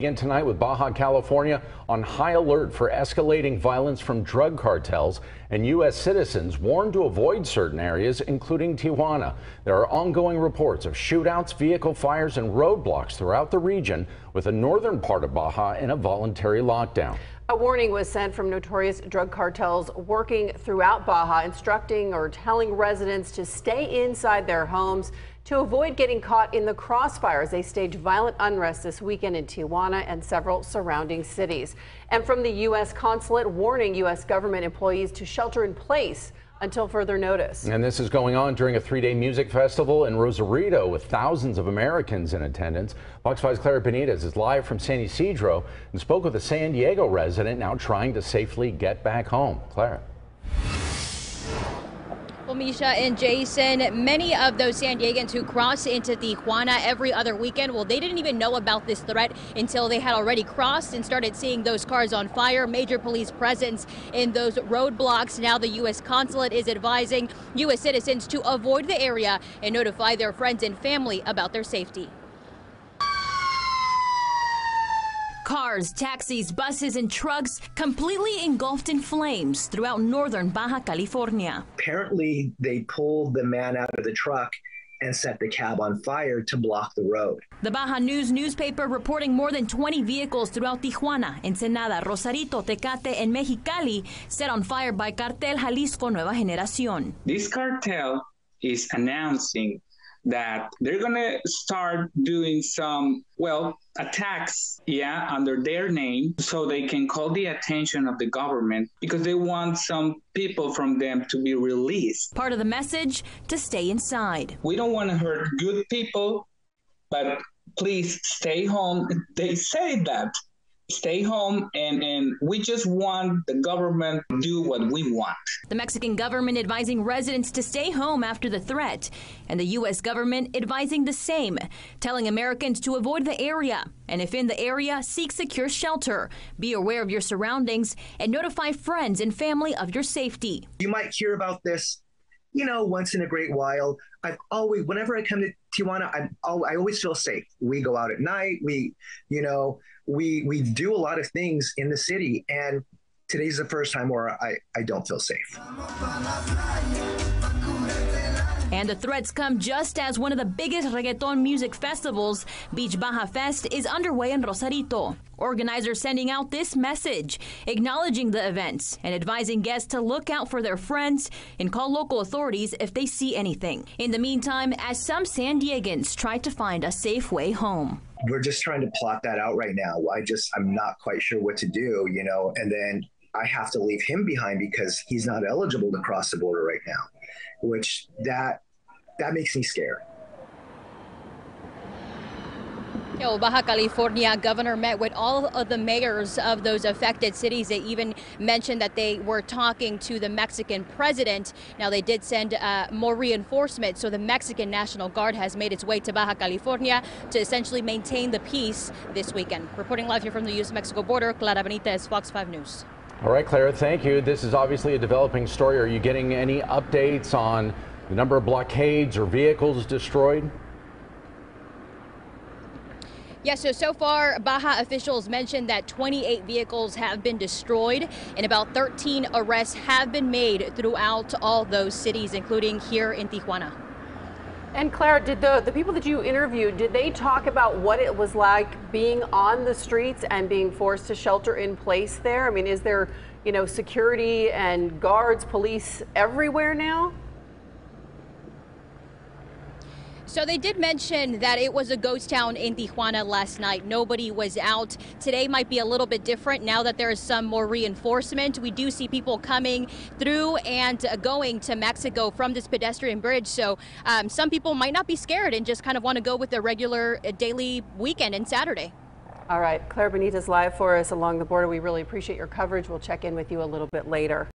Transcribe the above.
Again tonight with Baja California on high alert for escalating violence from drug cartels, and U.S. citizens warned to avoid certain areas, including Tijuana. There are ongoing reports of shootouts, vehicle fires, and roadblocks throughout the region, with the northern part of Baja in a voluntary lockdown. A warning was sent from notorious drug cartels working throughout Baja, instructing or telling residents to stay inside their homes to avoid getting caught in the crossfire as they stage violent unrest this weekend in Tijuana and several surrounding cities. And from the U.S. consulate, warning U.S. government employees to shelter in place until further notice. And this is going on during a three-day music festival in Rosarito with thousands of Americans in attendance. Fox 5's Clara Benitez is live from San Isidro and spoke with a San Diego resident now trying to safely get back home. Clara. Well, Misha and Jason, many of those San Diegans who cross into Tijuana every other weekend, well, they didn't even know about this threat until they had already crossed and started seeing those cars on fire, major police presence in those roadblocks. Now the U.S. consulate is advising U.S. citizens to avoid the area and notify their friends and family about their safety. Cars, taxis, buses, and trucks completely engulfed in flames throughout northern Baja California. Apparently, they pulled the man out of the truck and set the cab on fire to block the road. The Baja News newspaper reporting more than 20 vehicles throughout Tijuana, Ensenada, Rosarito, Tecate, and Mexicali set on fire by Cartel Jalisco Nueva Generación. This cartel is announcing that they're going to start doing some, attacks, under their name, so they can call the attention of the government because they want some people from them to be released. Part of the message, to stay inside. We don't want to hurt good people, but please stay home. They say that. Stay home, and we just want the government to do what we want. The Mexican government advising residents to stay home after the threat, and the U.S. government advising the same, telling Americans to avoid the area, and if in the area, seek secure shelter. Be aware of your surroundings and notify friends and family of your safety. You might hear about this, once in a great while. Whenever I come to Tijuana, I always feel safe. We go out at night. We do a lot of things in the city, and today's the first time where I don't feel safe. And the threats come just as one of the biggest reggaeton music festivals, Beach Baja Fest, is underway in Rosarito. Organizers sending out this message, acknowledging the events and advising guests to look out for their friends and call local authorities if they see anything. In the meantime, as some San Diegans try to find a safe way home. We're just trying to plot that out right now. I'm not quite sure what to do, and then I have to leave him behind because he's not eligible to cross the border right now, which that makes me scared. Baja California governor met with all of the mayors of those affected cities. They even mentioned that they were talking to the Mexican president. Now, they did send more reinforcement, so the Mexican National Guard has made its way to Baja California to essentially maintain the peace this weekend. Reporting live here from the U.S.-Mexico border, Clara Benitez, Fox 5 News. All right, Clara, thank you. This is obviously a developing story. Are you getting any updates on the number of blockades or vehicles destroyed? Yeah, so far, Baja officials mentioned that 28 vehicles have been destroyed and about 13 arrests have been made throughout all those cities, including here in Tijuana. And Claire, did the people that you interviewed, did they talk about what it was like being on the streets and being forced to shelter in place there? I mean, is there, security and guards, police everywhere now? So they did mention that it was a ghost town in Tijuana last night. Nobody was out. Today might be a little bit different now that there is some more reinforcement. We do see people coming through and going to Mexico from this pedestrian bridge. So some people might not be scared and just kind of want to go with their regular daily weekend and Saturday. All right, Clara Benitez live for us along the border. We really appreciate your coverage. We'll check in with you a little bit later.